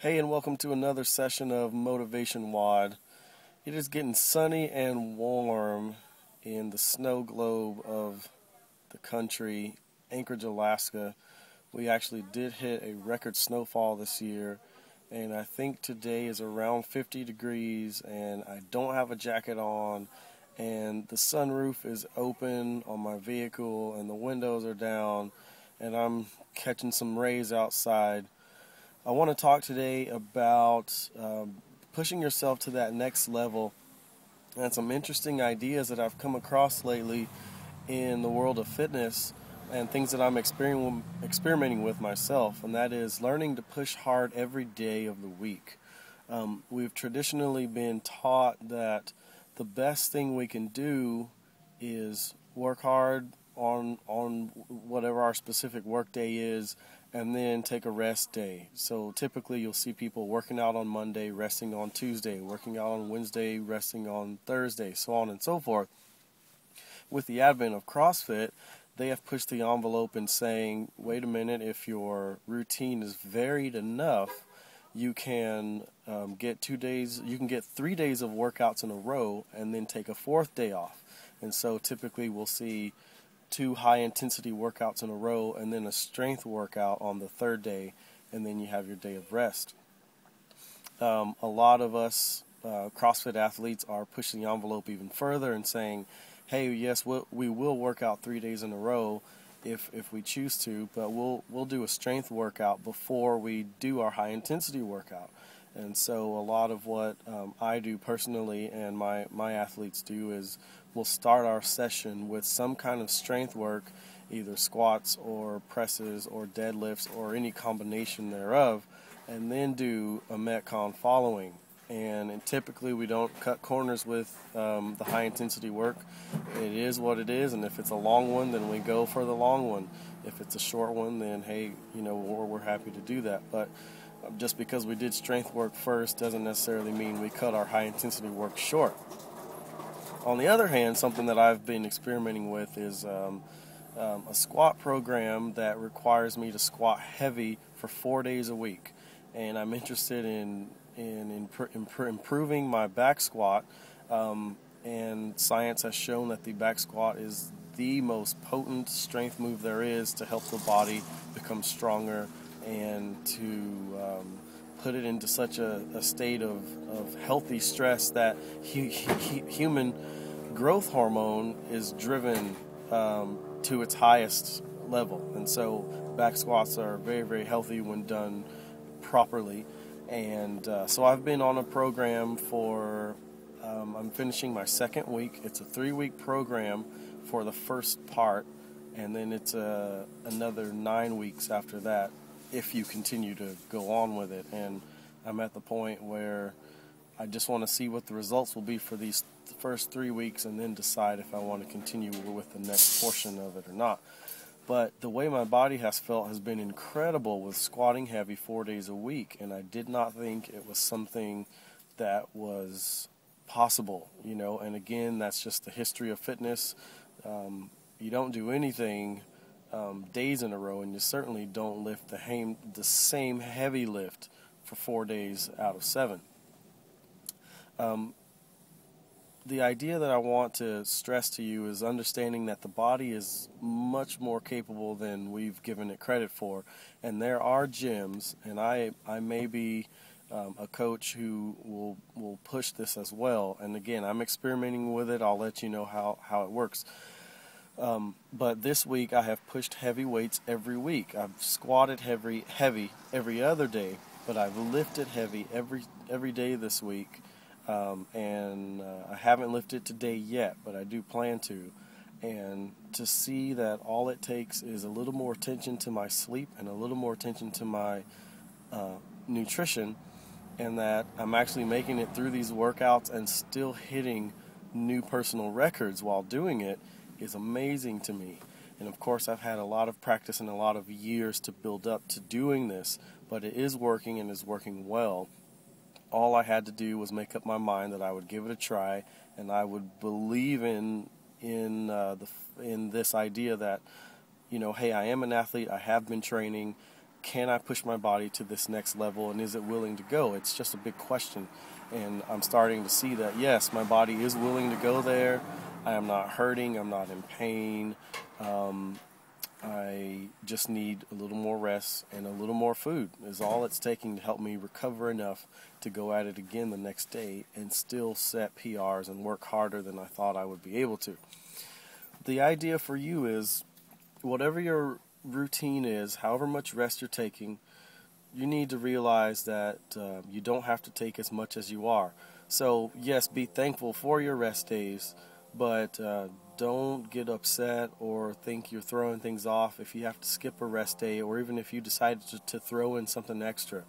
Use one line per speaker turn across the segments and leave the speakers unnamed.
Hey, and welcome to another session of Motivation WOD. It is getting sunny and warm in the snow globe of the country, Anchorage, Alaska. We actually did hit a record snowfall this year, and I think today is around 50 degrees, and I don't have a jacket on, and the sunroof is open on my vehicle, and the windows are down, and I'm catching some rays outside. I want to talk today about pushing yourself to that next level and some interesting ideas that I've come across lately in the world of fitness and things that I'm experimenting with myself, and that is learning to push hard every day of the week. We've traditionally been taught that the best thing we can do is work hard on whatever our specific work day is, and then take a rest day. So typically you'll see people working out on Monday, resting on Tuesday, working out on Wednesday, resting on Thursday, so on and so forth. With the advent of CrossFit, they have pushed the envelope in saying, wait a minute, if your routine is varied enough, you can get 2 days, you can get 3 days of workouts in a row and then take a fourth day off. And so typically we'll see 2 high-intensity workouts in a row and then a strength workout on the third day, and then you have your day of rest. A lot of us CrossFit athletes are pushing the envelope even further and saying, hey, yes, we will work out 3 days in a row if we choose to, but we'll do a strength workout before we do our high-intensity workout. And so a lot of what I do personally and my athletes do is we'll start our session with some kind of strength work, either squats or presses or deadlifts or any combination thereof, and then do a Metcon following. And typically we don't cut corners with the high intensity work. It is what it is, and if it's a long one, then we go for the long one. If it's a short one, then hey, we're happy to do that. But just because we did strength work first doesn't necessarily mean we cut our high intensity work short. On the other hand, something that I've been experimenting with is a squat program that requires me to squat heavy for 4 days a week. And I'm interested in improving my back squat, and science has shown that the back squat is the most potent strength move there is to help the body become stronger and to put it into such a state of healthy stress that human growth hormone is driven to its highest level. And so back squats are very, very healthy when done properly. And so I've been on a program for, I'm finishing my second week. It's a 3-week program for the first part, and then it's another 9 weeks after that if you continue to go on with it. And I'm at the point where I just want to see what the results will be for these first 3 weeks and then decide if I want to continue with the next portion of it or not. But the way my body has felt has been incredible with squatting heavy 4 days a week, and I did not think it was something that was possible, and again, that's just the history of fitness. You don't do anything days in a row, and you certainly don't lift the same heavy lift for 4 days out of 7. The idea that I want to stress to you is understanding that the body is much more capable than we've given it credit for. And there are gyms, and I may be a coach who will push this as well. And again, I'm experimenting with it. I'll let you know how it works. But this week I have pushed heavy weights every week. I've squatted heavy every other day, but I've lifted heavy every day this week. And I haven't lifted today yet, but I do plan to. And to see that all it takes is a little more attention to my sleep and a little more attention to my nutrition, and that I'm actually making it through these workouts and still hitting new personal records while doing it is amazing to me. And of course, I've had a lot of practice and a lot of years to build up to doing this, but it is working and is working well. All I had to do was make up my mind that I would give it a try, and I would believe in this idea that, hey, I am an athlete, I have been training, can I push my body to this next level, and is it willing to go? It's just a big question, and I'm starting to see that yes, my body is willing to go there. I am not hurting, I'm not in pain. I just need a little more rest and a little more food is all it's taking to help me recover enough to go at it again the next day and still set PRs and work harder than I thought I would be able to. The idea for you is whatever your routine is, however much rest you're taking, you need to realize that you don't have to take as much as you are. So yes, be thankful for your rest days, but don't get upset or think you're throwing things off if you have to skip a rest day, or even if you decide to throw in something extra.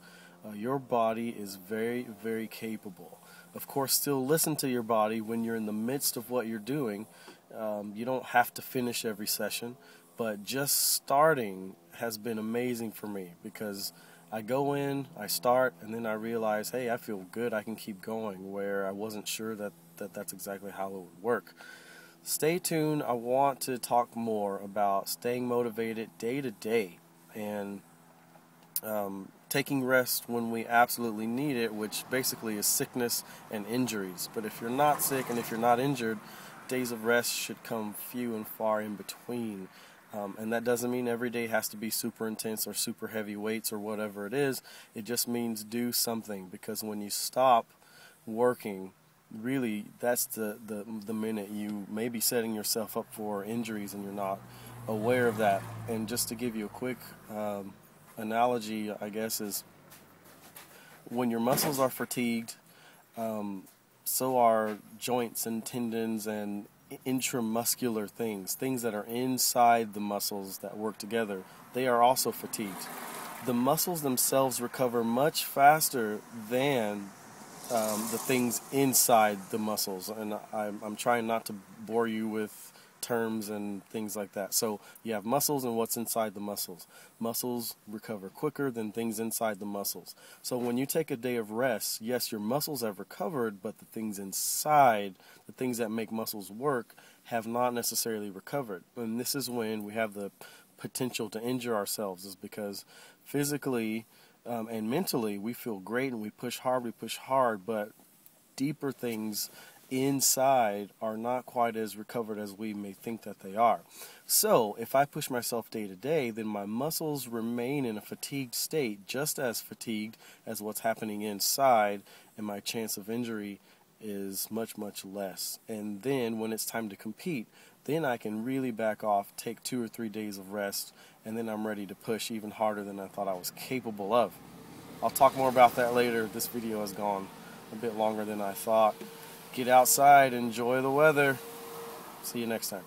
Your body is very, very capable. Of course, still listen to your body when you're in the midst of what you're doing. You don't have to finish every session, but just starting has been amazing for me because I go in, I start, and then I realize, hey, I feel good, I can keep going, where I wasn't sure that that's exactly how it would work. Stay tuned. I want to talk more about staying motivated day to day and taking rest when we absolutely need it, which basically is sickness and injuries. But if you're not sick and if you're not injured, days of rest should come few and far in between. And that doesn't mean every day has to be super intense or super heavy weights or whatever it is. It just means do something, because when you stop working, really that's the minute you may be setting yourself up for injuries and you're not aware of that. And just to give you a quick analogy, I guess, is when your muscles are fatigued, so are joints and tendons and intramuscular things that are inside the muscles that work together. They are also fatigued. The muscles themselves recover much faster than the things inside the muscles, and I'm trying not to bore you with terms and things like that. So you have muscles and what's inside the muscles. Muscles recover quicker than things inside the muscles. So when you take a day of rest, yes, your muscles have recovered, but the things inside, the things that make muscles work, have not necessarily recovered. And this is when we have the potential to injure ourselves, is because physically and mentally we feel great and we push hard, but deeper things inside are not quite as recovered as we may think that they are. So if I push myself day to day, then my muscles remain in a fatigued state, just as fatigued as what's happening inside, and my chance of injury is much, much less. And then when it's time to compete, then I can really back off, take 2 or 3 days of rest, and then I'm ready to push even harder than I thought I was capable of. I'll talk more about that later. This video has gone a bit longer than I thought. Get outside, enjoy the weather. See you next time.